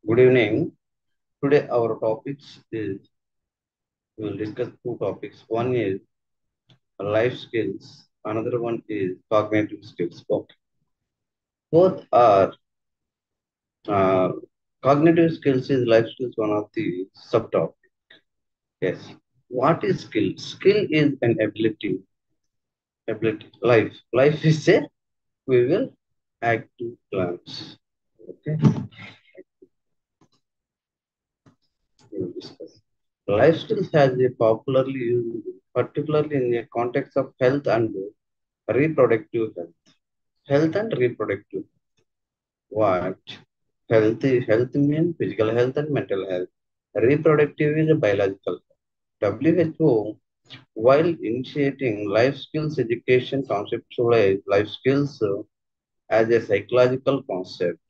Good evening. Today our topics is we will discuss two topics. One is life skills. Another one is cognitive skills. Both are uh, cognitive skills is life skills one of the subtopic. Yes. What is skill? Skill is an ability. Ability. Life is a we will active plans. Okay. We will discuss. Life skills has a popularly used, particularly in the context of health and reproductive health. Health and reproductive. What? Health means physical health and mental health. Reproductive is a biological. WHO, while initiating life skills education, conceptualized life skills as a psychological concept.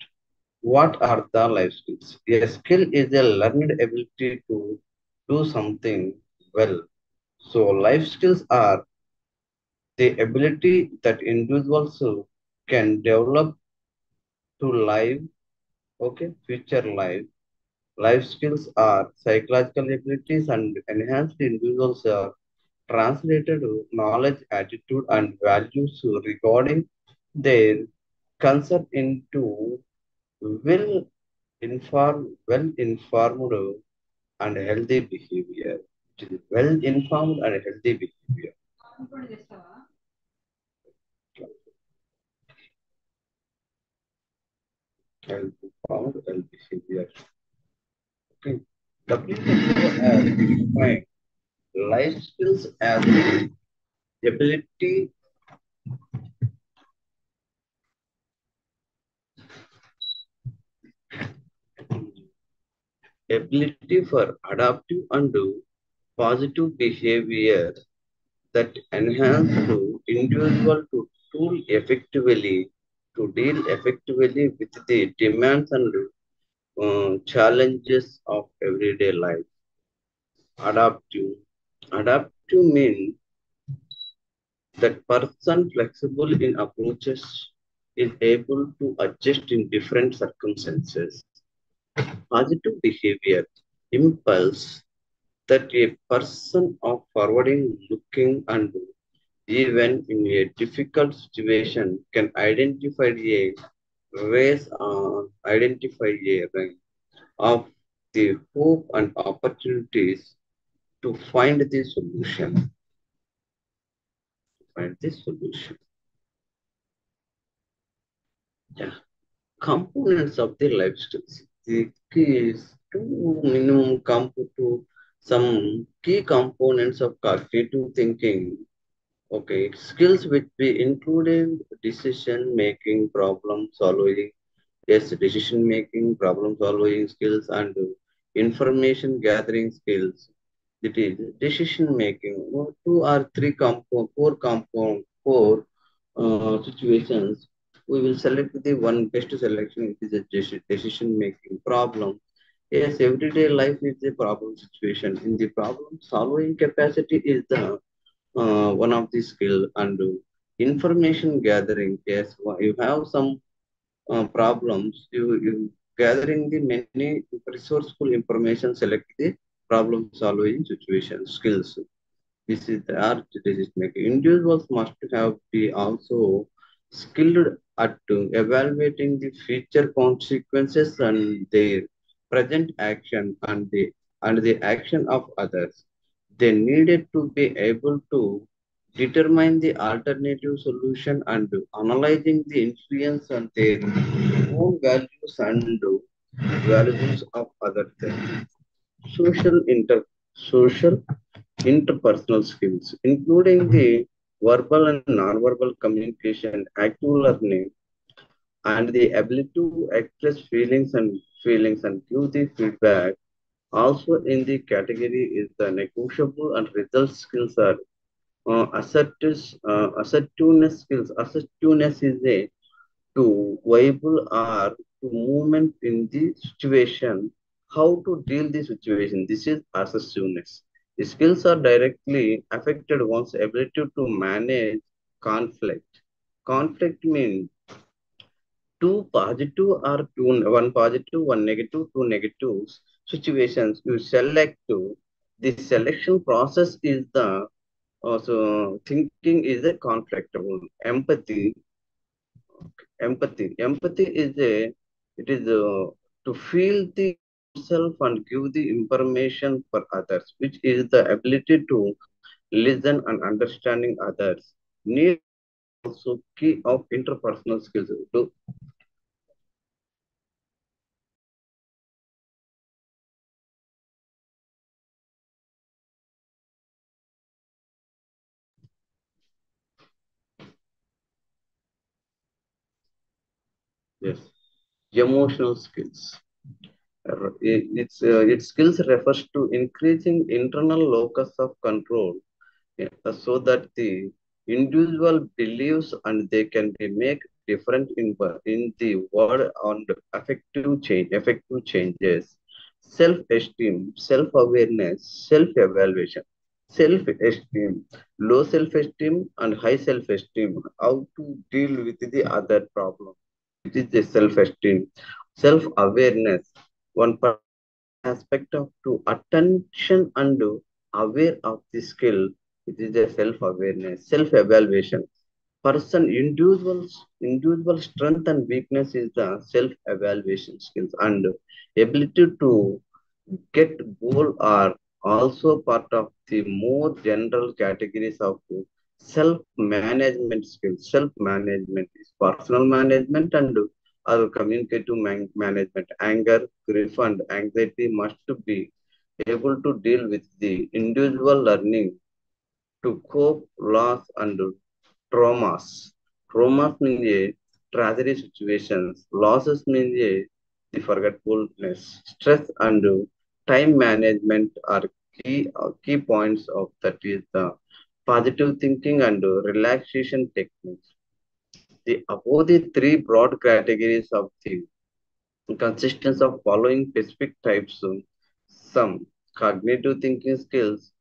What are the life skills? A skill is a learned ability to do something well. So life skills are the ability that individuals can develop to live, okay, future life. Life skills are psychological abilities and enhanced individuals are translated knowledge, attitude, and values regarding their concern into well informed and healthy behavior. It is well informed and healthy behavior. Well informed and behavior. Okay. WHO has defined life skills as the ability ability for adaptive and positive behavior that enhance to individual to tool effectively to deal effectively with the demands and challenges of everyday life. Adaptive. Adaptive means that person flexible in approaches is able to adjust in different circumstances. Positive behavior impulse that a person of forwarding looking and even in a difficult situation can identify a range of the hope and opportunities to find the solution. Find the solution. Yeah. Components of the life skills. The key is to minimum to some key components of cognitive thinking. Okay, skills which we included decision making, problem solving, yes, decision making, problem solving skills, and information gathering skills. It is decision making. Two or three four situations. We will select the one best selection. It is a decision making problem. Yes, everyday life is a problem situation. In the problem solving capacity is the one of the skill and information gathering. Yes, you have some problems, you gathering the many resourceful information, select the problem solving situation skills. This is the art decision making. Individuals must have be also skilled at evaluating the future consequences and their present action and the action of others. They needed to be able to determine the alternative solution and analyzing the influence on their own values and values of other things. Social inter social interpersonal skills, including the verbal and non-verbal communication, active learning, and the ability to express feelings and give the feedback. Also in the category is the negotiable and result skills are assertiveness skills. Assertiveness is a to viable or to movement in the situation, how to deal the situation. This is assertiveness. The skills are directly affected one's ability to manage conflict. Conflict means two positive or one positive, one negative, two negatives situations you select to. The selection process is the also thinking is a conflictable. Empathy is a it is to feel the yourself and give the information for others, which is the ability to listen and understanding others need also key of interpersonal skills to. Yes, emotional skills. Its skills refers to increasing internal locus of control, so that the individual believes and they can be make different in the world and effective changes. Self-esteem, self-awareness, self-evaluation. Self-esteem, low self-esteem and high self-esteem, how to deal with the other problem. It is the self-esteem. Self-awareness, one aspect of to attention and aware of the skill. It is a self-awareness, self-evaluation. Individual strength and weakness is the self-evaluation skills, and ability to get goal are also part of the more general categories of self-management skills. Self-management is personal management and other communicative management. Anger, grief, and anxiety must be able to deal with the individual learning to cope loss and traumas. Traumas mean a tragedy situations. Losses mean a the forgetfulness. Stress and time management are key points of that is the positive thinking and relaxation techniques. The above the three broad categories of the consists of following specific types of some cognitive thinking skills,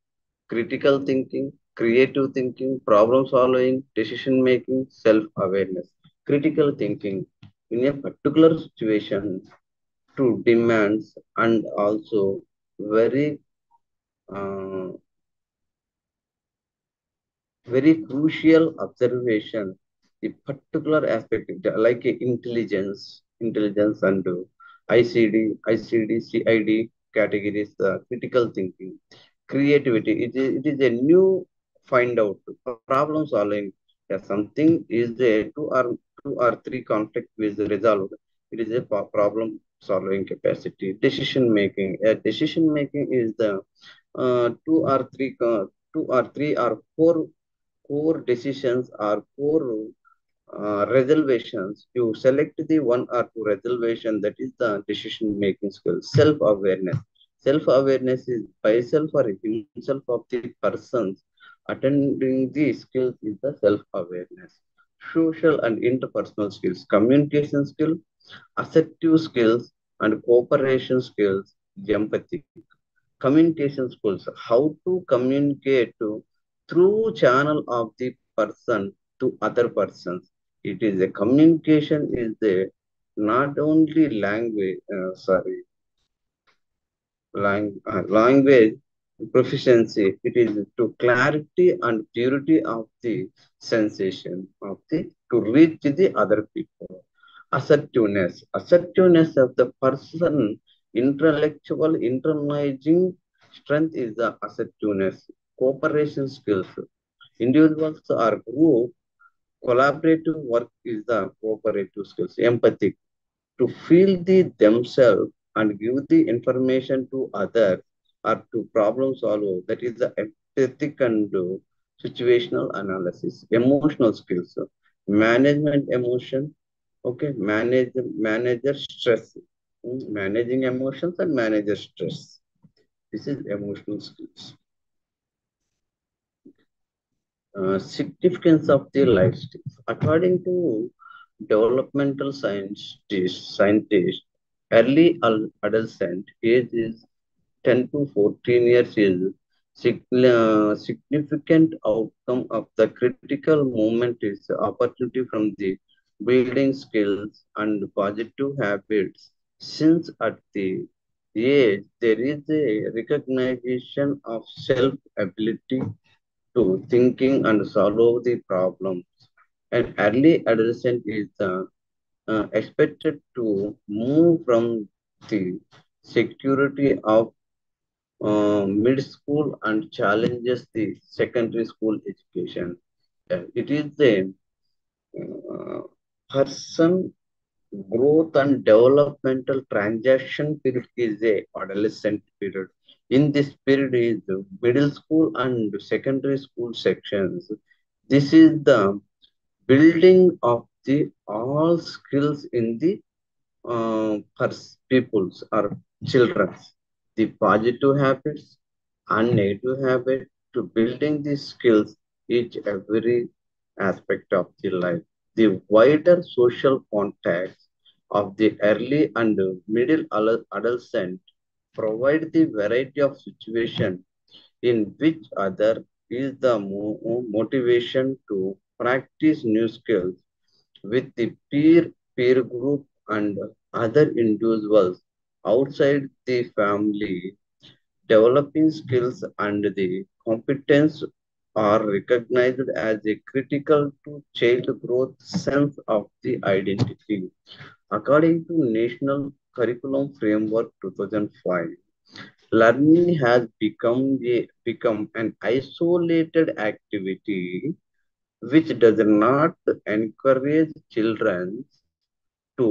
critical thinking, creative thinking, problem solving, decision making, self awareness. Critical thinking in a particular situation to demands and also very uh, very crucial observation, the particular aspect like intelligence and ICD categories, critical thinking, creativity. It is a new find out problem solving. Yeah, something is there, two or three conflict with resolved. It is a problem solving capacity. Decision making. Decision making is the two or three or four core decisions or core resolutions. You select the one or two resolution, that is the decision making skill. Self awareness. Self awareness is by self or himself of the persons attending the skills is the self awareness. Social and interpersonal skills, communication skill, assertive skills, and cooperation skills, empathy. Communication skills, how to communicate to through channel of the person to other persons. It is a communication is the not only language proficiency. It is to clarity and purity of the sensation of the to reach the other people. Assertiveness of the person, intellectual internalizing strength is the assertiveness. Cooperation skills, individuals or group collaborative work is the cooperative skills. Empathy, to feel the themselves and give the information to others or to problem solve. That is the empathic and situational analysis. Emotional skills, management emotion. Okay, manager stress. Managing emotions and manager stress. This is emotional skills. Significance of the life skills. According to developmental scientists, early adolescent age is 10 to 14 years is significant outcome of the critical moment is opportunity from the building skills and positive habits. Since at the age there is a recognition of self ability to thinking and solve the problems. An early adolescent is expected to move from the security of mid school and challenges the secondary school education. It is a uh, person growth and developmental transaction period is a adolescent period. In this period is the middle school and secondary school sections. This is the building of the all skills in the peoples or children. The positive habits and negative habits to building these skills each every aspect of the life. The wider social context of the early and middle adolescent provide the variety of situation in which other is the motivation to practice new skills with the peer group and other individuals outside the family. Developing skills and the competence are recognized as a critical to child growth sense of the identity. According to National Curriculum Framework 2005, learning has become an isolated activity which does not encourage children to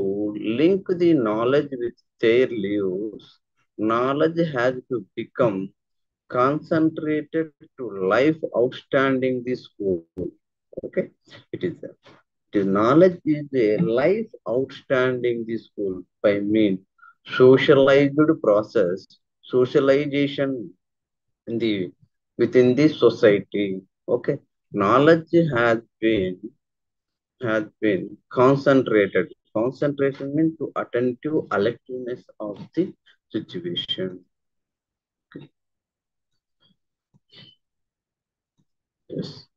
link the knowledge with their lives. Knowledge has to become concentrated to life outstanding the school. Okay, it is a, it is knowledge is a life outstanding the school by mean socialized process, socialization in the within the society. Okay, knowledge has been concentrated. Concentration means to attentive alertness of the situation. Yes.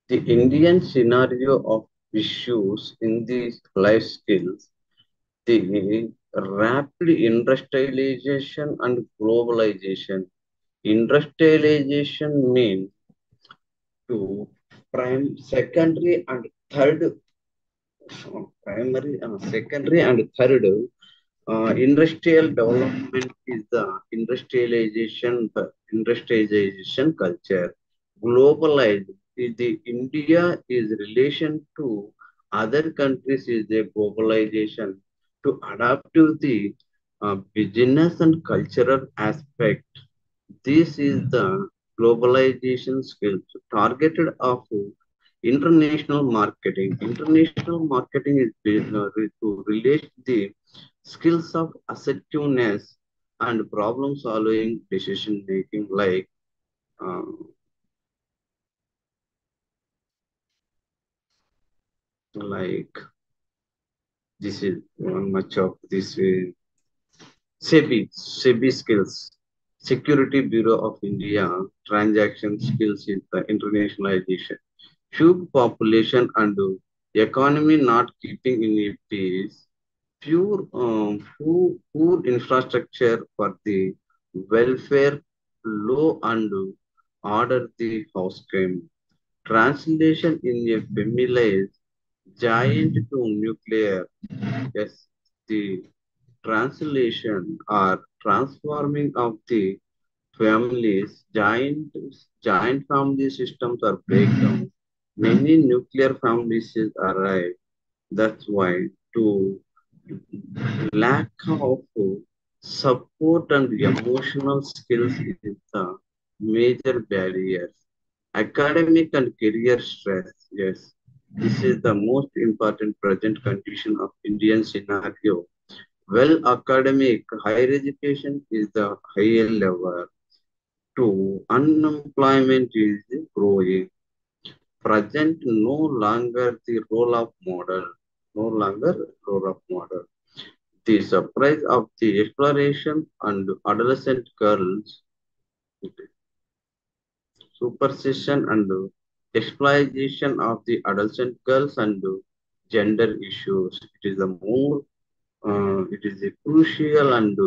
The Indian scenario of issues in these life skills, the rapid industrialization and globalization. Industrialization means to secondary and third, secondary and third. Industrial development is the industrialization culture. Globalized is the India is relation to other countries is a globalization to adapt to the business and cultural aspect. This is the globalization skills targeted of international marketing. International marketing is to relate the skills of assertiveness and problem solving, decision making, uh, like this is one much of this SEBI skills. Security Bureau of India transaction skills is the internationalization. Huge population and economy not keeping in a pace. Poor infrastructure for the welfare, law and order the house crime. Translation in a familiar giant to nuclear. Yes, the translation or transforming of the families, giant family systems are breakdown. Many nuclear families arrive. That's why to lack of support and emotional skills is the major barriers. Academic and career stress, yes. This is the most important present condition of Indian scenario. Well, academic, higher education is the higher level. Two, unemployment is growing. Present no longer the role of model. No longer role of model. The surprise of the exploration and adolescent girls, superstition and exploitation of the adolescent girls and gender issues. It is a crucial and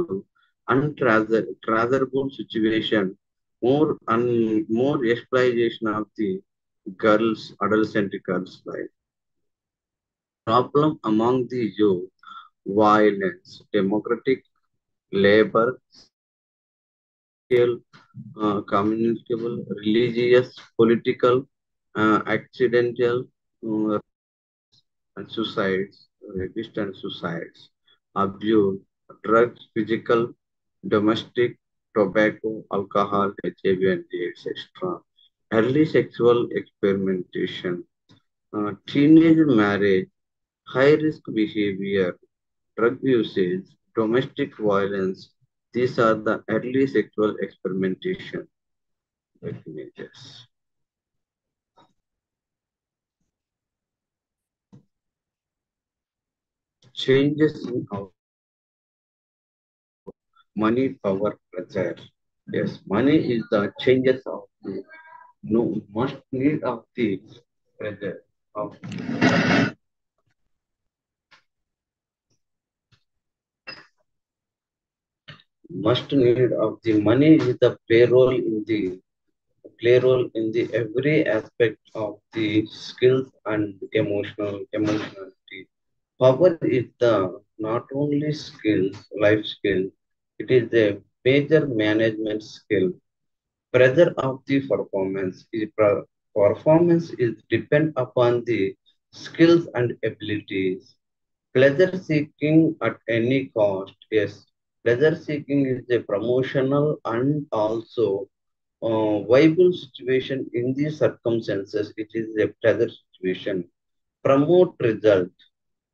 untransferable situation, more exploitation of the adolescent girls' life. Problem among the youth, violence, democratic labor, sexual, communicable, religious, political, accidental, and suicides, rapist and suicides, abuse, drugs, physical, domestic, tobacco, alcohol, HIV and AIDS, etc. Early sexual experimentation, teenage marriage, high risk behavior, drug usage, domestic violence. These are the early sexual experimentation by teenagers. Changes in money, power, pressure. Yes, money is the changes of the no must need of the pressure of must need of the money is the play role in the every aspect of the skills and emotionality. Power is the not only skills, life skill, it is a major management skill. Pressure of the performance is depend upon the skills and abilities. Pleasure seeking at any cost. Yes, pleasure seeking is a promotional and also viable situation in these circumstances. It is a pleasure situation. Promote result.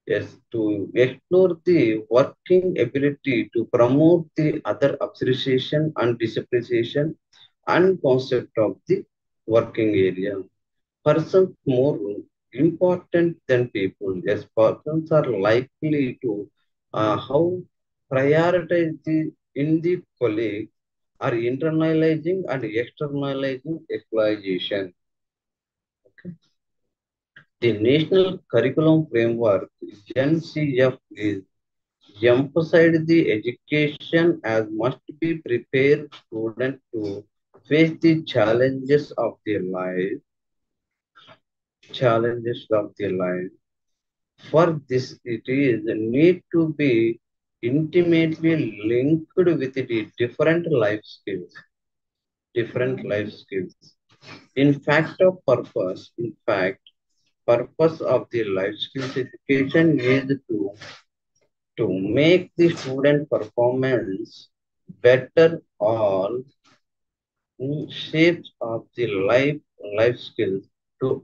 Yes, to explore the working ability to promote the other appreciation and disappreciation and concept of the working area. Persons more important than people. Yes, persons are likely to how prioritize in the colleague are internalizing and externalizing exploitation. The National Curriculum Framework (NCF) is emphasized the education as must be prepared student to face the challenges of their life. For this, it is need to be intimately linked with the different life skills. In fact, purpose of the life skills education is to make the student performance better all shapes of the life skills to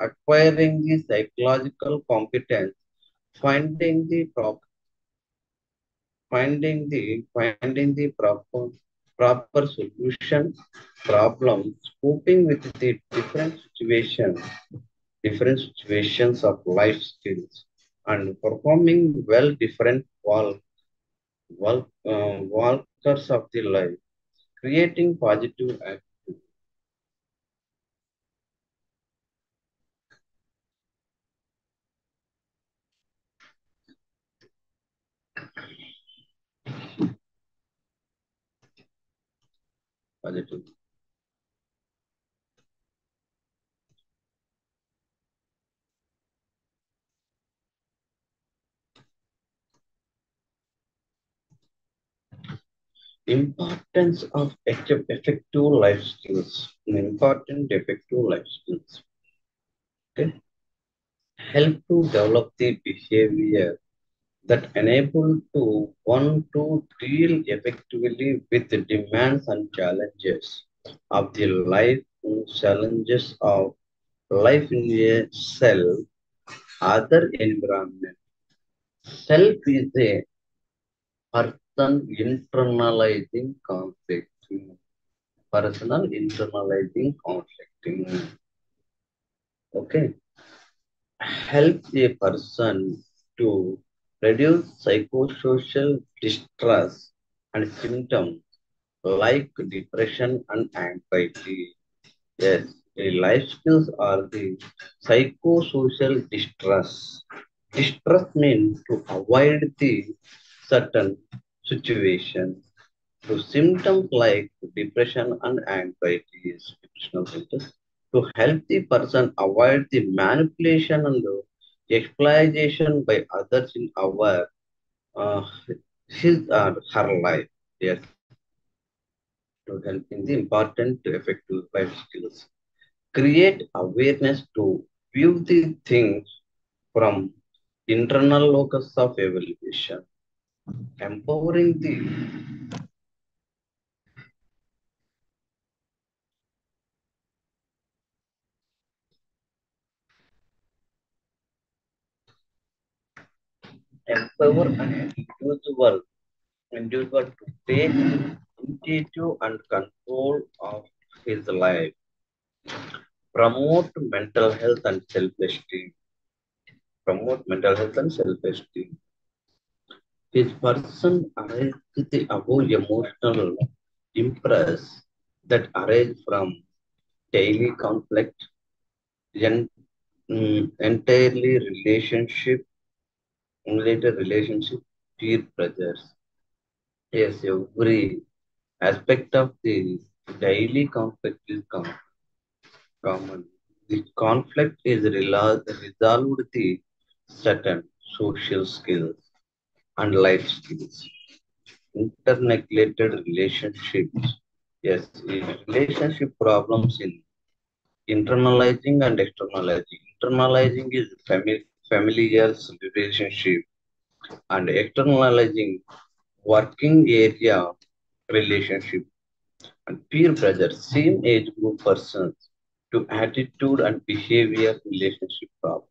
acquiring the psychological competence, finding the prop, finding the proper solution problems, coping with the different situations of life skills, and performing well different walkers of the life, creating positive positive. Importance of effective life skills. Important effective life skills. Okay. Help to develop the behavior that enable to one to deal effectively with the demands and challenges of the life, challenges of life in a self, other environment. Self is a person internalizing conflict. Personal internalizing conflicting. Okay. Help a person to reduce psychosocial distress and symptoms like depression and anxiety. Yes. The life skills are the psychosocial distress. Distress means to avoid the certain situation. To symptoms like depression and anxiety is depressional symptoms. To help the person avoid the manipulation and the exploitation by others in our uh, his or her life. Yes, to help in the important to effective life skills. Create awareness to view the things from internal locus of evaluation. Empowering the empower an individual to take initiative and control of his life. Promote mental health and self-esteem. Promote mental health and self-esteem. His person arises with the above emotional impress that arise from daily conflict, entirely relationship, peer pressures. Yes, every aspect of the daily conflict is common. The conflict is resolved the certain social skills and life skills. Interneglected relationships. Yes, relationship problems in internalizing and externalizing. Internalizing is familial relationship and externalizing working area relationship and peer pressure, same age group persons to attitude and behavior relationship problems.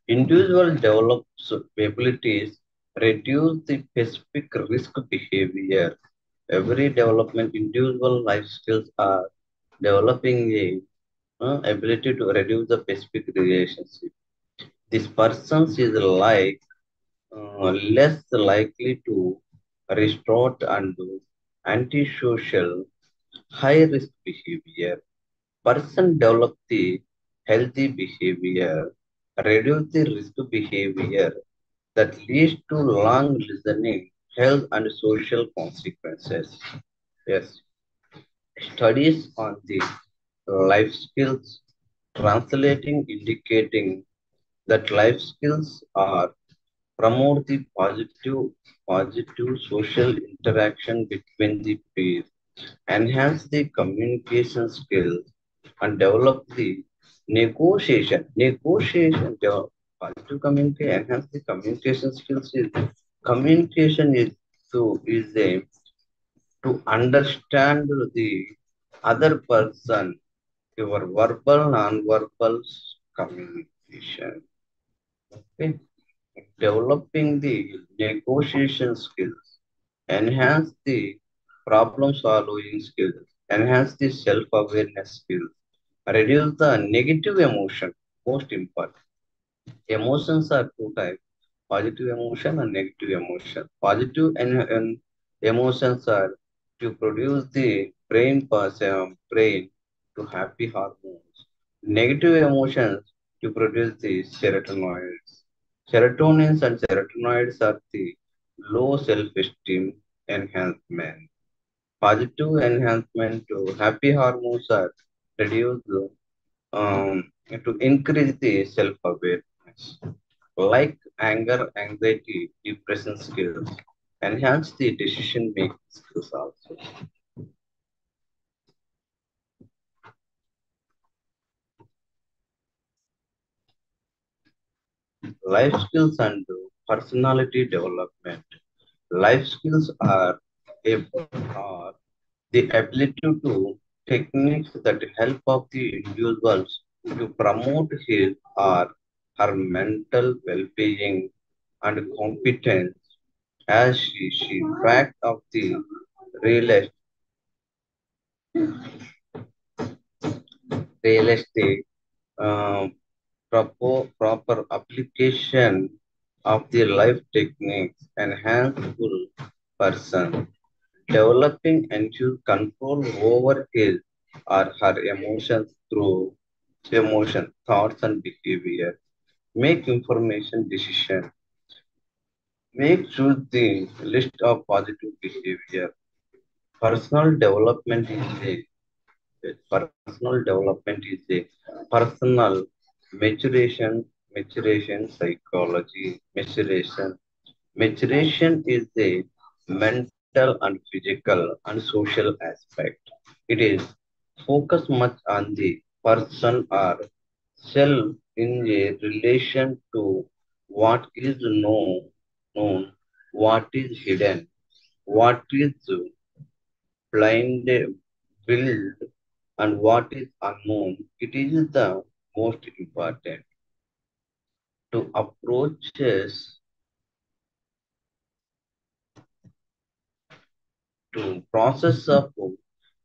Individual develops abilities, reduce the specific risk behavior. Every development, individual life skills are developing a ability to reduce the specific relationship. This person is like less likely to resort and antisocial, high risk behavior. Person develop the healthy behavior, reduce the risk behavior that leads to long listening, health and social consequences. Yes, studies on the life skills translating indicating that life skills are promote the positive social interaction between the peers, enhance the communication skills, and develop the positive communication, enhance the communication skills. Communication is a to understand the other person, your verbal, non-verbal communication. Okay? Developing the negotiation skills, enhance the problem solving skills, enhance the self-awareness skills, reduce the negative emotion, most important. Emotions are two types, positive emotion and negative emotion. Positive emotions are to produce the brain to happy hormones. Negative emotions to produce the serotonins. Serotonins and serotonoids are the low self-esteem enhancement. Positive enhancement to happy hormones are reduce to increase the self-awareness. Like anger, anxiety, depression skills, enhance the decision making skills also. Life skills and personality development. Life skills are the ability to techniques that help of the individuals to promote his or her mental well-being and competence as she fact of the real, real estate um, proper application of the life techniques enhanceable person developing and to control over his or her emotions through emotion, thoughts, and behavior. Make information decision. Make choose the list of positive behavior. Personal development is personal maturation psychology maturation. Maturation is a mental and physical and social aspect. It is focus much on the person or self in a relation to what is known, what is hidden, what is blind build, and what is unknown. It is the most important to approaches to process of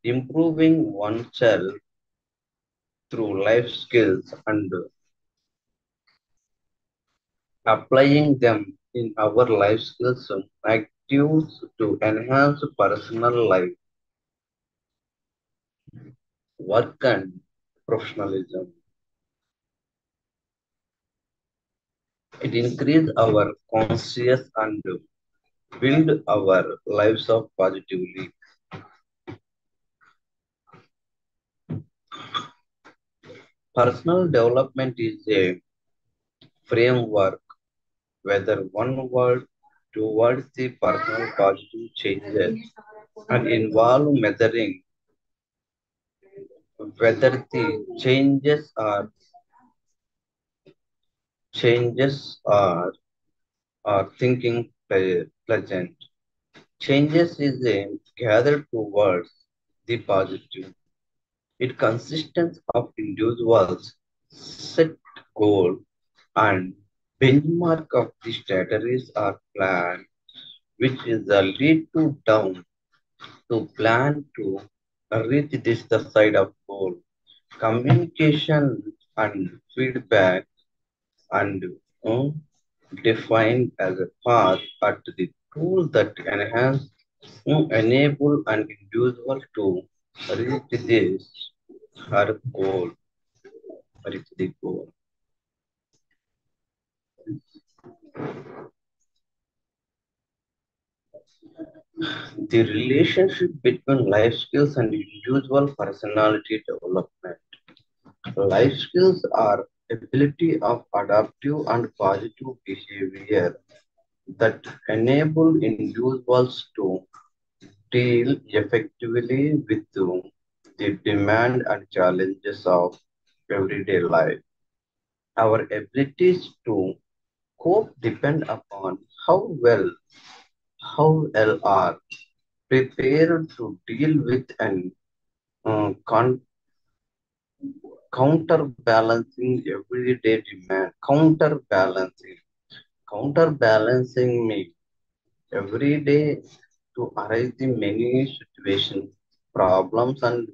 improving oneself through life skills and applying them in our life skills and actives to enhance personal life, work and professionalism. It increase our conscious and build our lives of positively. Personal development is a framework, whether one word towards the personal positive changes and involve measuring whether the changes are thinking pleasant. Changes is a gathered towards the positive. It consists of individuals set goal and benchmark of the strategies or plan, which is the lead to down to plan to reach this the side of goal. Communication and feedback and uh, defined as a path at the tool that enhance enable an individual to reach this her goal, reach the goal. The relationship between life skills and individual personality development. Life skills are ability of adaptive and positive behavior that enable individuals to deal effectively with the demand and challenges of everyday life. Our abilities to cope depend upon how well are prepared to deal with and counterbalancing everyday demand. Counterbalancing me every day to arise the many situations, problems, and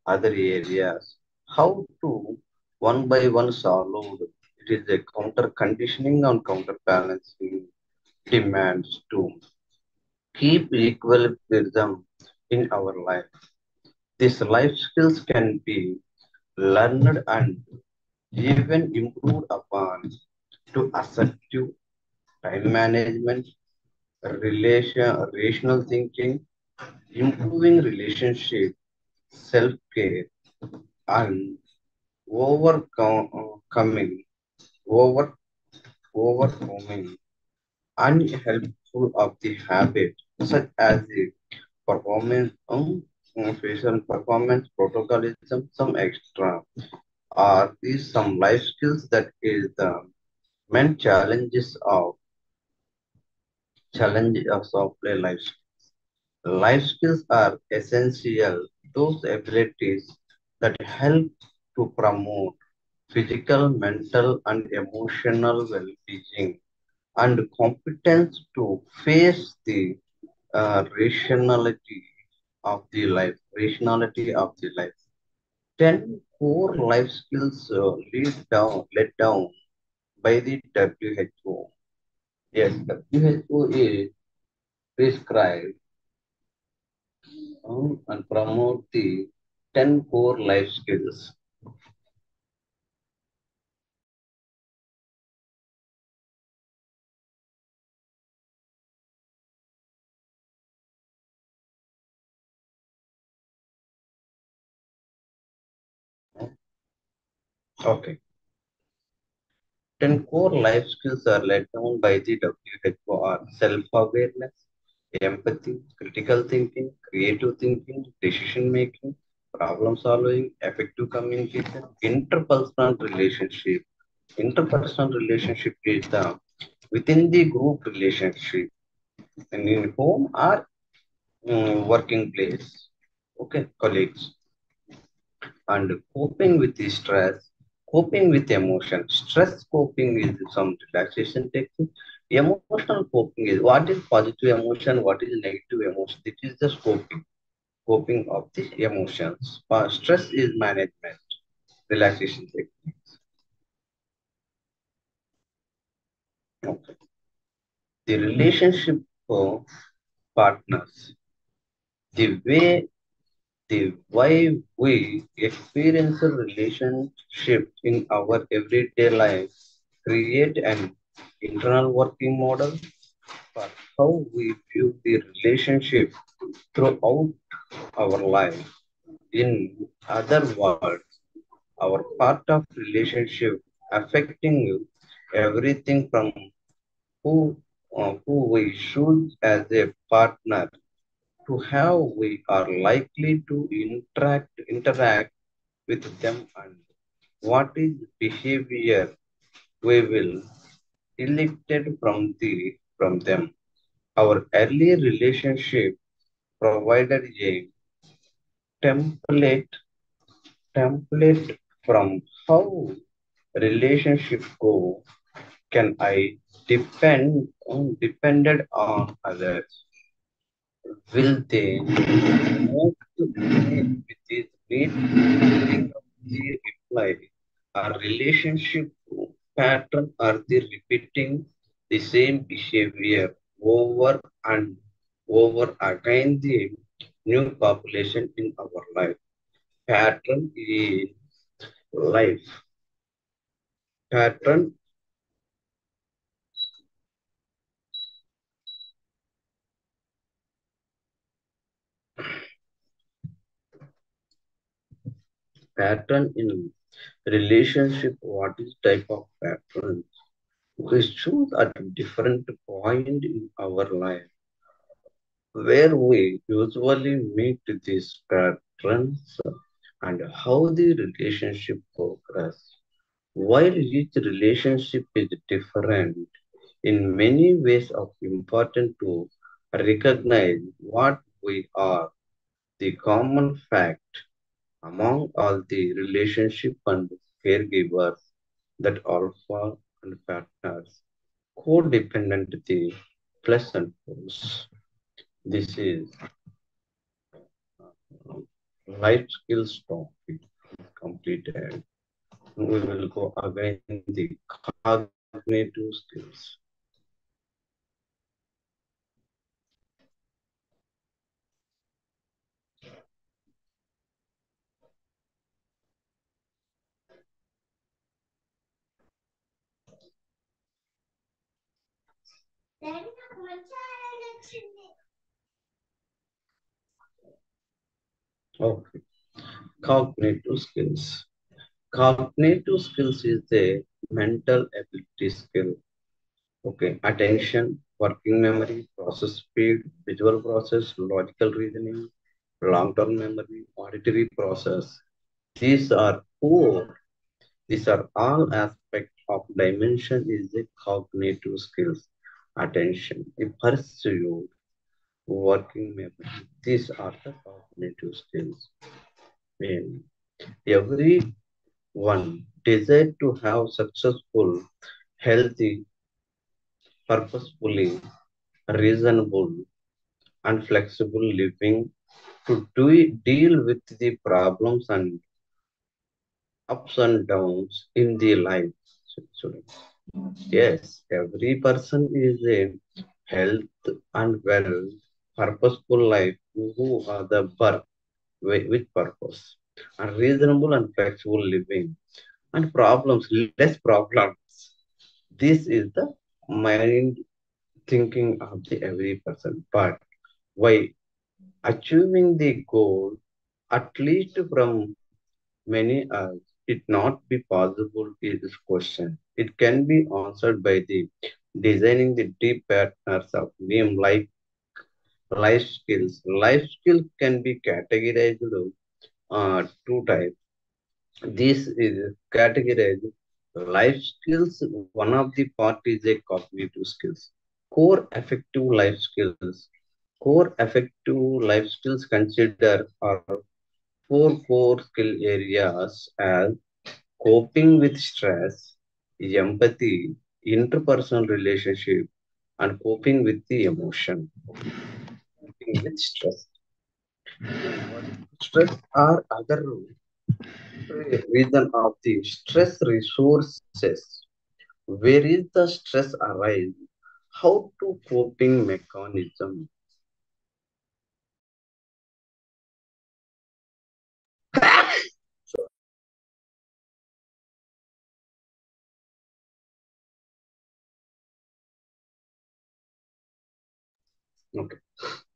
other areas. How to one by one solve. It is a counter conditioning and counterbalancing demands to keep equilibrium in our life. These life skills can be learned and even improved upon to assertive time management, rational thinking, improving relationship, self-care, and overcoming, over, overcoming unhelpful of the habit, such as the performance, facial performance, protocolism, some extra, are these some life skills that is the main challenges of software life. Life skills are essential, those abilities that help to promote physical, mental, and emotional well-being and competence to face the rationality of the life. 10 core life skills led down by the WHO. Yes, WHO is prescribed and promote the 10 core life skills. Okay. 10 core life skills are laid down by the WHO are self-awareness, empathy, critical thinking, creative thinking, decision making, problem solving, effective communication, interpersonal relationship. Interpersonal relationship is the within the group relationship and in home or working place. Okay, colleagues. And coping with the stress, coping with emotion. Stress coping is some relaxation technique. Emotional coping is what is positive emotion, what is negative emotion. This is the coping of the emotions. Stress is management, relaxation technique. Okay. The relationship for partners, the way the why we experience a relationship in our everyday life create an internal working model for how we view the relationship throughout our life. In other words, our part of relationship affecting everything from who who we choose as a partner to how we are likely to interact with them and what is behavior we will elicit from them. Our early relationship provided a template template from how relationship go. Can I depended on others? Will they move to me with this need? The reply. Our relationship pattern are the repeating the same behavior over and over again the new population in our life. Pattern in life. Pattern pattern in relationship. What is type of pattern? We choose at a different point in our life where we usually meet these patterns and how the relationship progress. While each relationship is different, in many ways of important to recognize what we are, the common fact among all the relationship and caregivers that alpha and partners, codependent plus and force. This is life skills topic completed. We will go again the cognitive skills. Okay, cognitive skills. Cognitive skills is a mental ability skill. Okay, attention, working memory, process speed, visual process, logical reasoning, long-term memory, auditory process. These are core. These are all aspects of dimension is the cognitive skills. Attention, a pursuit, working memory. These are the cognitive skills. And everyone desire to have successful, healthy, purposefully, reasonable, and flexible living to deal with the problems and ups and downs in the life. So, yes, every person is a health and well, purposeful life who are the birth with purpose. and reasonable and flexible living, and problems, less problems. This is the mind thinking of the every person. But why achieving the goal, at least from many it not be possible is question. It can be answered by the designing the deep patterns of name like life skills. Life skills can be categorized two types. This is categorized life skills. One of the part is a cognitive skills. Core effective life skills. Core effective life skills consider are four core skill areas as coping with stress, empathy, interpersonal relationship, and coping with the emotion. Coping with stress. Stress are other reason of the stress resources. Where is the stress arise? How to coping mechanism? Okay.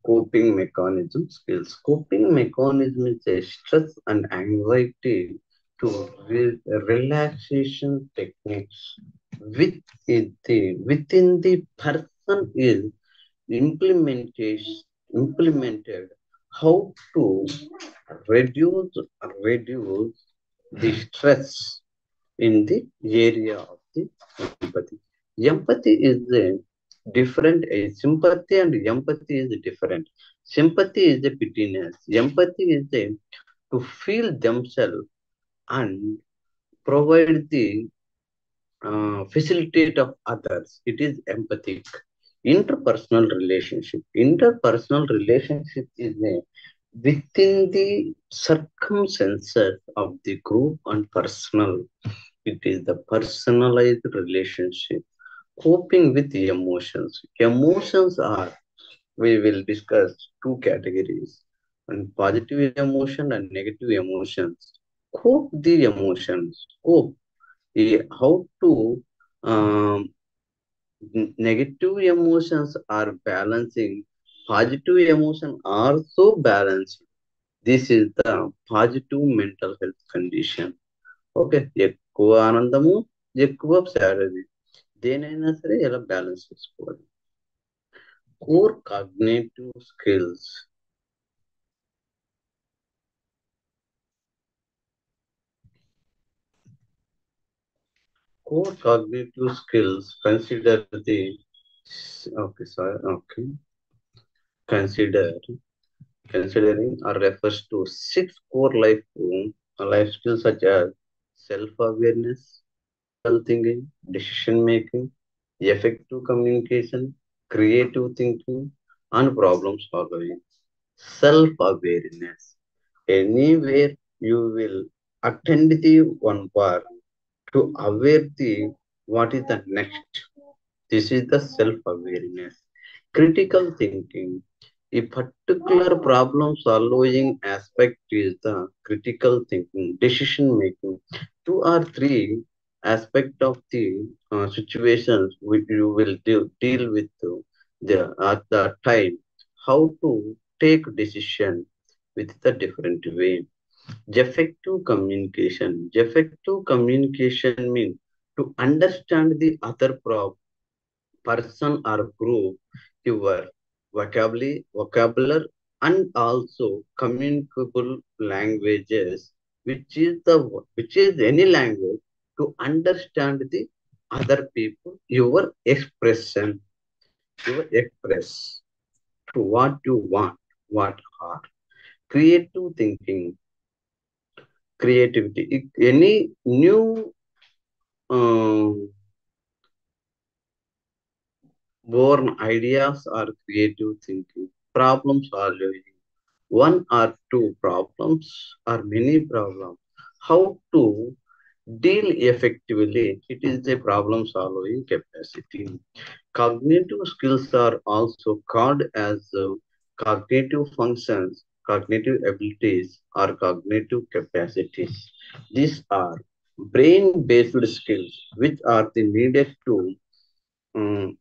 Coping mechanism skills. Coping mechanism is a stress and anxiety to relaxation techniques with within the person is implementation implemented how to reduce reduce the stress in the area of the empathy. Empathy is a different. A sympathy and empathy is different. Sympathy is a pittiness. Empathy is a to feel themselves and provide the facilitate of others. It is empathic. Interpersonal relationship. Interpersonal relationship is a within the circumstances of the group and personal. It is the personalized relationship. Coping with the emotions. Emotions are, we will discuss two categories, and positive emotion and negative emotions. Cope the emotions. Cope. How to negative emotions are balancing. Positive emotion are so balanced. This is the positive mental health condition. Okay. ఎక్కువ ఆనందము, ఎక్కువ సాడది. దేనైనా సరే ఎలా balance చేసుకోవాలి. Core cognitive skills. Core cognitive skills consider the okay, sorry, okay. Consider considering or refers to six core life skills such as self-awareness, thinking, decision making, effective communication, creative thinking, and problem solving. Self awareness. Anywhere you will attend the one part to aware the what is the next. This is the self awareness. Critical thinking. A particular problem solving aspect is the critical thinking, decision making. Two or three aspect of the situations which you will deal with at the time. How to take decision with the different way. Effective communication. Effective communication means to understand the other person or group, your vocabulary, and also communicable languages, which is any language to understand the other people, your express to what you want, what are creative thinking, creativity. Any new born ideas or creative thinking, problem solving, one or two problems or many problems. How to deal effectively? It is a problem solving capacity. Cognitive skills are also called as cognitive functions. cognitive abilities or cognitive capacities. These are brain-based skills which are the needed to um,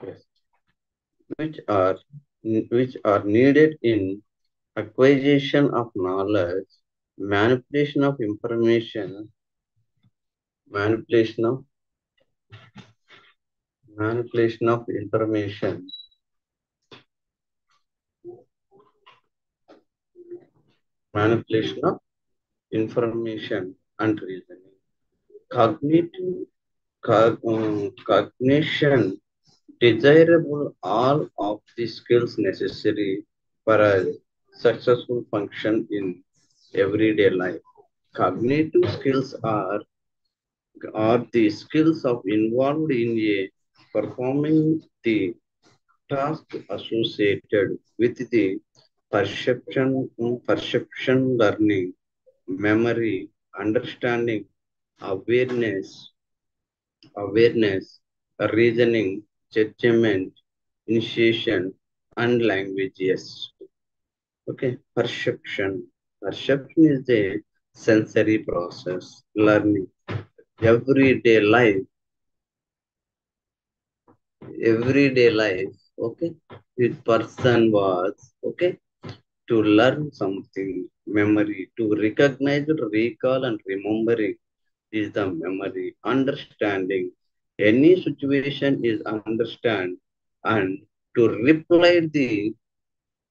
yes, which are which are needed in acquisition of knowledge, manipulation of information, manipulation of manipulation of information, manipulation of information and reasoning. Cognitive cognition desirable all of the skills necessary for a successful function in everyday life. Cognitive skills are the skills of involved in a performing the task associated with the perception learning, memory, understanding, awareness, awareness, reasoning, judgment, initiation, and language. Yes. Okay. Perception. Perception is the sensory process, learning. Everyday life, everyday life, okay. With person was, okay, to learn something, memory, to recognize, recall, and remembering is the memory. Understanding any situation is understand and to reply the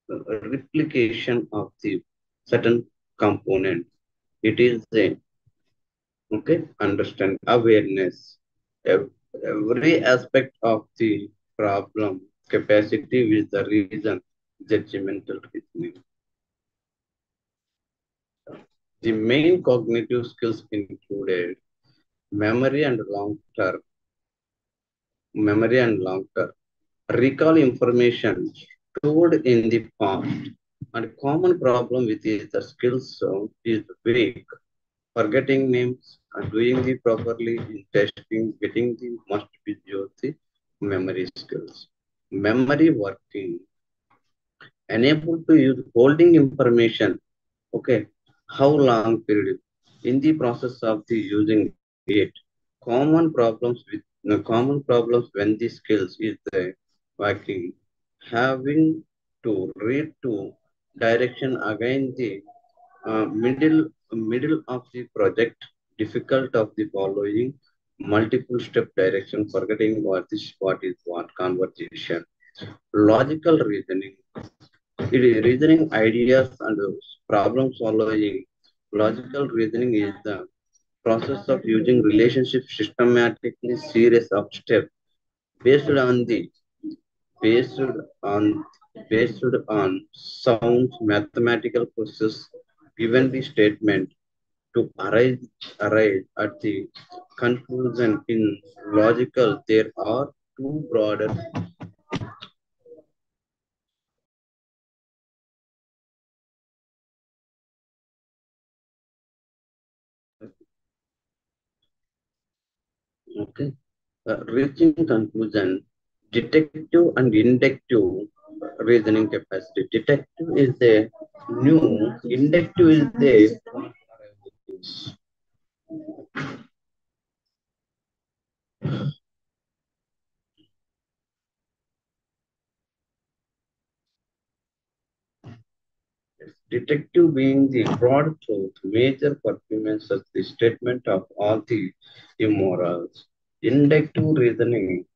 replication of the certain component. It is a okay understand awareness. Every aspect of the problem capacity with the reason judgmental reasoning. The main cognitive skills included memory and long term memory and long term recall information stored in the past. And common problem with the skills is weak, forgetting names and doing the properly in testing, getting the must be the memory skills. Memory working, unable to use holding information, okay, how long period in the process of the using it. Common problems when the skills is the working, having to read to direction again the middle of the project, difficult of the following multiple step direction, forgetting what is what conversation, logical reasoning. It is reasoning ideas and problem solving. Logical reasoning is the process of using relationships systematically series of steps based on the based on based on sound mathematical process given the statement to arrive at the conclusion in logical. There are two broader okay, reaching conclusion, detective and inductive reasoning capacity. Detective is the new, inductive is the detective being the broad truth, major performance of the statement of all the immorals. Inductive reasoning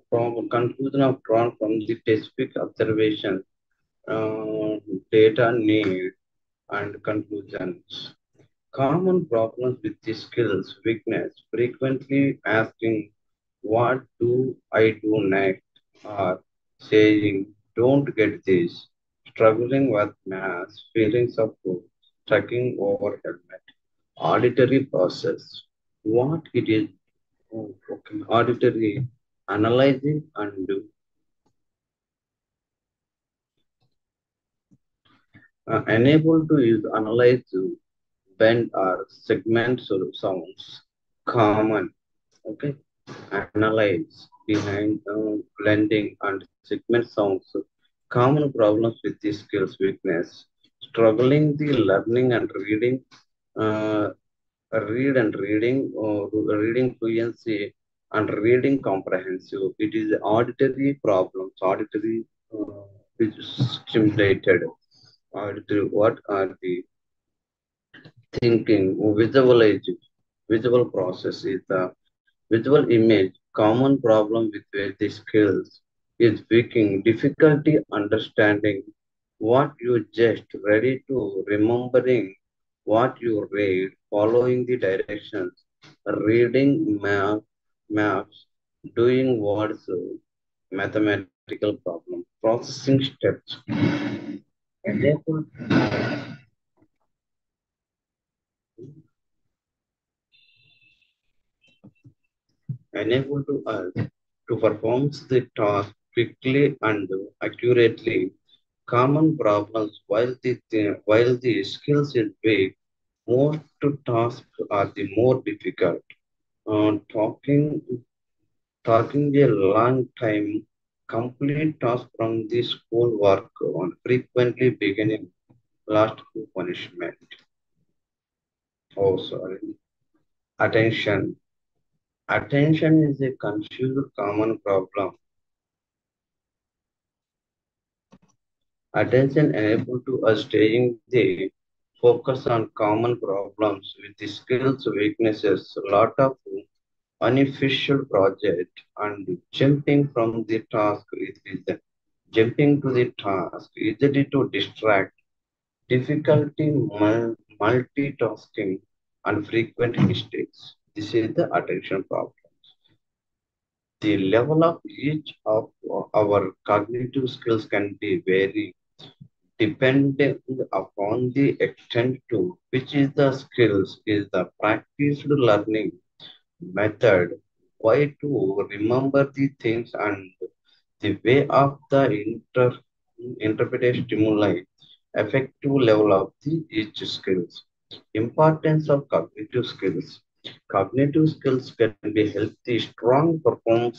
from conclusion of drawn from the specific observation, uh, data need and conclusions. Common problems with the skills, weakness, frequently asking, what do I do next? Or saying, don't get this. struggling with mass, feelings of stucking overwhelmed, auditory process. What it is, oh, okay, auditory, analyzing and unable to use analyze bend or segment sounds. Common, okay, analyze behind blending and segment sounds. Common problems with these skills weakness. Struggling the learning and reading, uh, reading fluency and reading comprehensive. It is auditory problems, auditory which is stimulated. Auditory, what are the thinking, visual process is the visual image. Common problem with the skills is speaking, difficulty understanding what you just ready to remembering what you read, following the directions, reading maps, doing words, mathematical problem, processing steps, enable, enable to us to perform the task quickly and accurately. Common problems while the skills is big, most tasks are the more difficult. Talking a long time, complete task from the school work on frequently beginning last to punishment. Oh, sorry. Attention. Attention is a confused common problem. Attention enable to us staying the focus on common problems with the skills, weaknesses, a lot of unofficial project and jumping from the task is the jumping to the task, easily to distract, difficulty multitasking and frequent mistakes. This is the attention problem. The level of each of our cognitive skills can be very depending upon the extent to which is the skills is the practiced learning method, why to remember the things and the way of the interpretive stimuli, effective level of the each skills. Importance of cognitive skills. Cognitive skills can be healthy, strong performer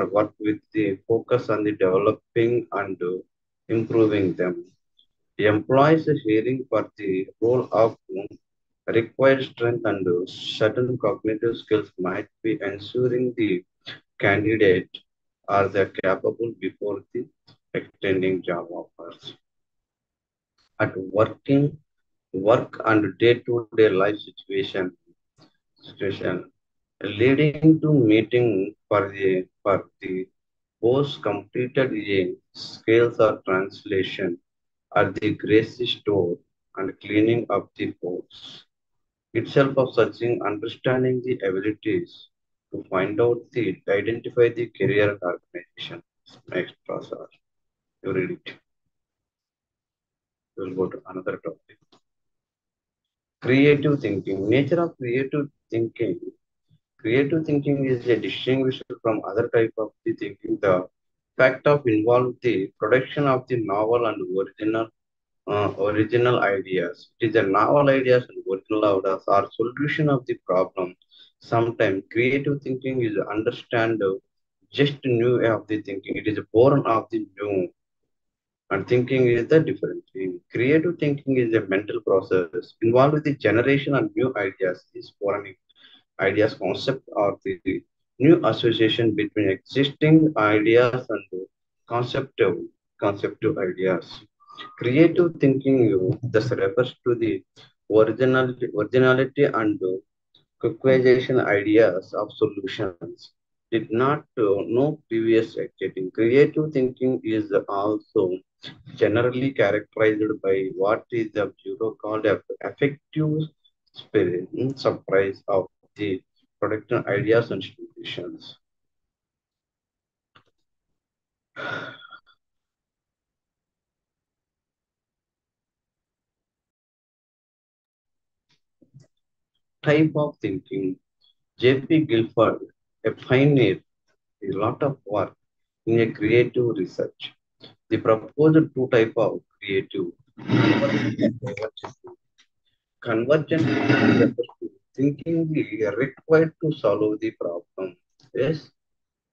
work with the focus on the developing and improving them. The employees hearing for the role of required strength and certain cognitive skills might be ensuring the candidate are the capable before the extending job offers. At work and day-to-day life situation leading to meeting for the post completed a scales or translation at the grocery store and cleaning up the posts itself of searching, understanding the abilities to find out the identify the career and organization. Next process. You read it. We will go to another topic. Creative thinking. Nature of creative thinking. Creative thinking is a distinguished from other type of the thinking. The fact of involve the production of the novel and original ideas. It is a novel ideas and original ideas are solution of the problem. Sometimes creative thinking is understand just new way of the thinking. It is born of the new and thinking is the different thing. Creative thinking is a mental process involved with the generation of new ideas. These foreign ideas concept or the new association between existing ideas and conceptual conceptual ideas. Creative thinking thus refers to the originality and customization ideas of solutions. Did not know previous activity. Creative thinking is also generally characterized by what is the bureau called affective spirit, surprise of the production ideas and solutions. type of thinking. J.P. Guilford, a pioneer, a lot of work in a creative research. The proposed two type of creative convergent and divergent. Convergent refers to thinking the required to solve the problem. Yes,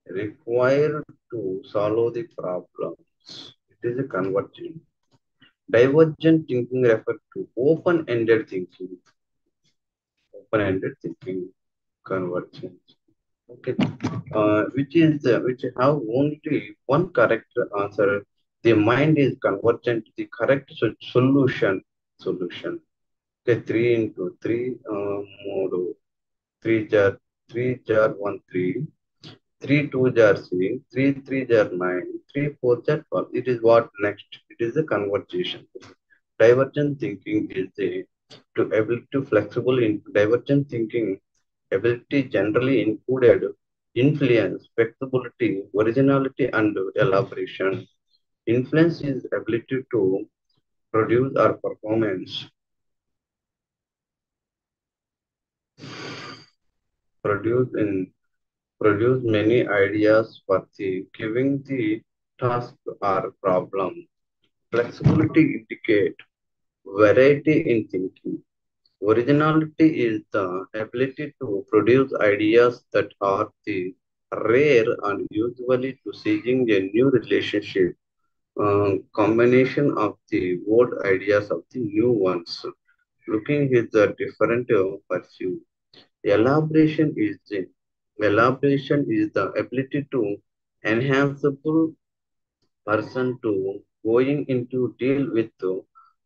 required to solve the problems. It is a convergent. Divergent thinking refers to open-ended thinking. Open-ended thinking, convergence. Okay, which have only one correct answer. The mind is convergent. The correct solution. Okay, three into three mode. Three jar, three jar one three. Three two jar six. Three jar nine. Three four jar 12. It is what next? It is a conversation. Divergent thinking is the to ability to flexible in divergent thinking ability generally included influence, flexibility, originality, and elaboration. Influence is ability to produce or produce in produce many ideas for the giving the task or problem. Flexibility indicate variety in thinking. Originality is the ability to produce ideas that are the rare and usually to seeing a new relationship, combination of the old ideas of the new ones. Looking is the different pursuit. Elaboration is the ability to enhanceable person to going into deal with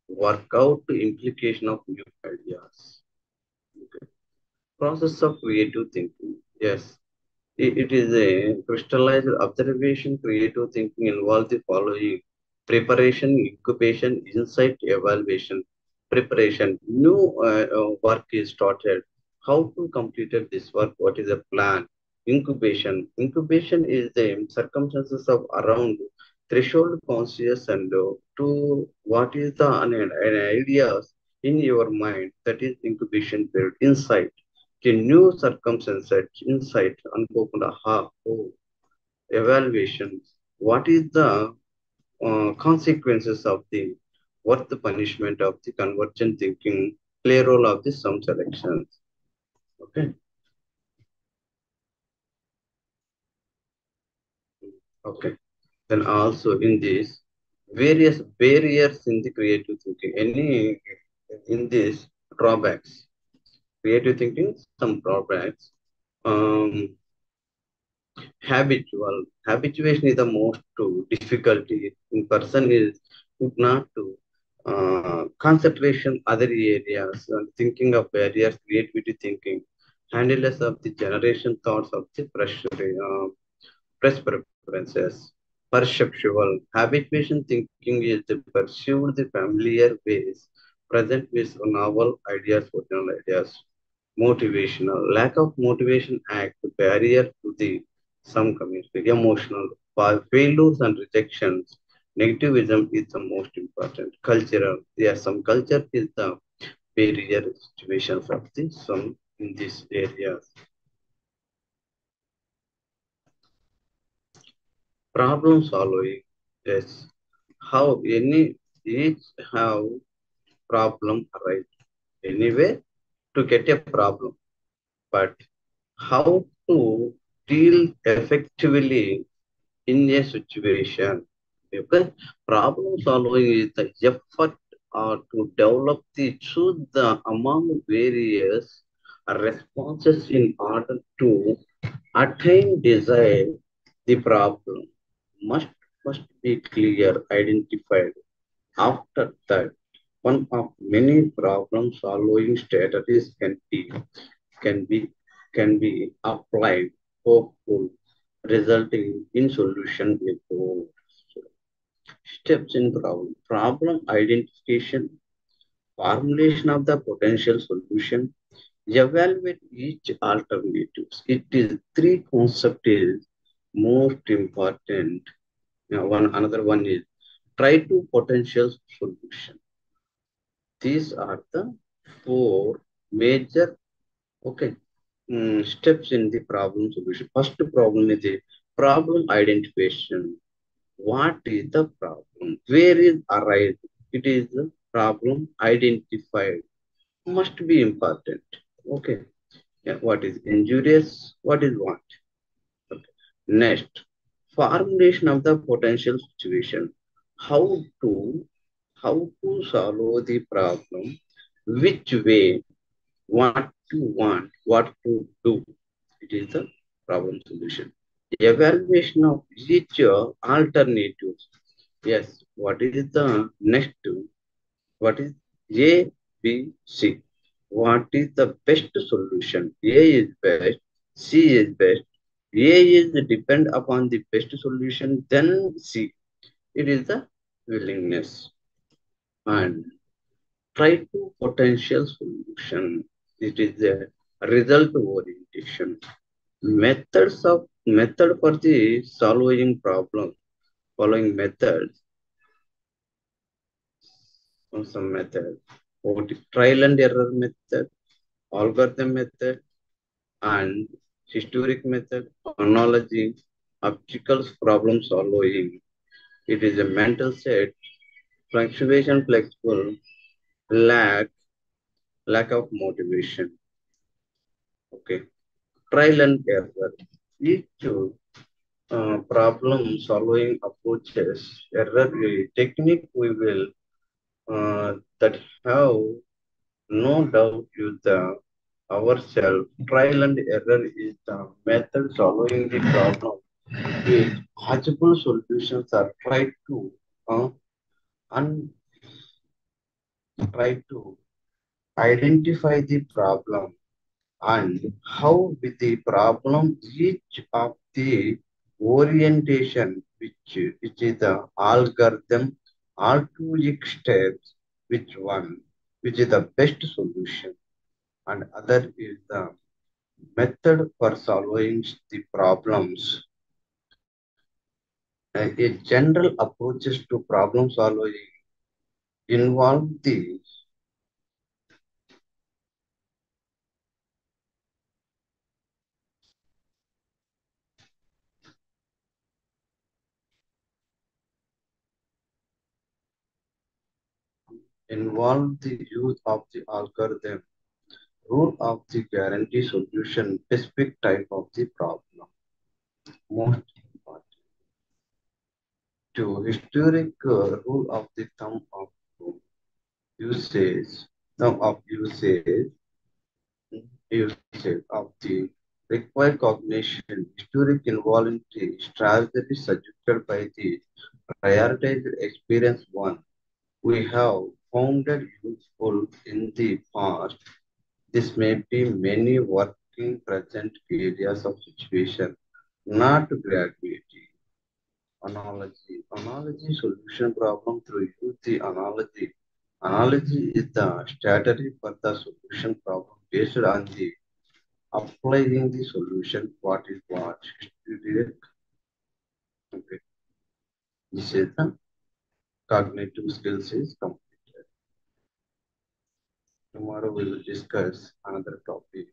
work out the implication of new ideas. Okay. Process of creative thinking. Yes, it is a crystallized observation. Creative thinking involves the following: preparation, incubation, insight, evaluation. Preparation. New work is started. How to complete this work? What is the plan? Incubation. Incubation is the circumstances of around threshold conscious and to what is the an ideas in your mind. That is incubation period. Insight the new circumstances, insight, అనుకోకుండా ha, oh, evaluation. What is the consequences of the worth punishment of the convergent thinking? Play role of the some selections. Okay. Okay. Then also in this various barriers in the creative thinking. Any in this drawbacks. Creative thinking, some drawbacks. Um, habituation is the most to difficulty in person is could not to concentration other areas and thinking of barriers creativity thinking handleless of the generation thoughts of the fresh preferences perceptual habituation thinking is the pursue the familiar ways present with novel ideas original ideas motivational lack of motivation act barrier to the some community emotional failures and rejections negativism is the most important cultural yeah some culture is the barrier situations of the some in these areas problem solving yes how any each have problem arise anyway to get a problem but how to deal effectively in a situation. Because problem solving is the effort to develop the choose the among various responses in order to attain desire. The problem must must be clear, identified. After that, one of many problem solving strategies can be can be applied hopeful resulting in solution with both steps in problem identification formulation of the potential solution evaluate each alternatives it is three concept is most important. Now, one another one is try to potential solution. These are the four major Okay. Steps in the problem solution. First problem is the problem identification. What is the problem? Where is arise? It is the problem identified. Must be important. Okay. Yeah, what is injurious? What is what? Okay. Next, formulation of the potential situation. How to how to solve the problem? Which way? What to want? What to do? It is the problem solution. Evaluation of each alternatives. Yes, what is the next? What is A, B, C? What is the best solution? A is best, C is best. A is depend upon the best solution, then C. It is the willingness. And try to potential solution. It is a result orientation. Method for the solving problem. Following methods, some method. Trial and error method, algorithm method, and historic method, analogy, obstacles, problem solving. It is a mental set, fluctuation flexible, lack, lack of motivation. Okay. Trial and error. Each problem solving approaches, error technique we will that have no doubt use the ourselves. Trial and error is the method solving the problem with possible solutions are tried to uh, and try to identify the problem and how with the problem each of the orientation which is the algorithm all two steps which is the best solution and other is the method for solving the problems. A general approaches to problem solving involve the use of the algorithm, rule of the guarantee solution, specific type of the problem. Most important to historic rule of the usage, thumb of usage of the required cognition, historic involuntary strategy suggested by the prioritized experience one. We have found it useful in the past. This may be many working present areas of situation, not graduating. Analogy. Analogy solution problem through use the analogy. Analogy is the strategy for the solution problem based on the applying the solution what is what. Okay. This is the cognitive skills is completed. Tomorrow we will discuss another topic.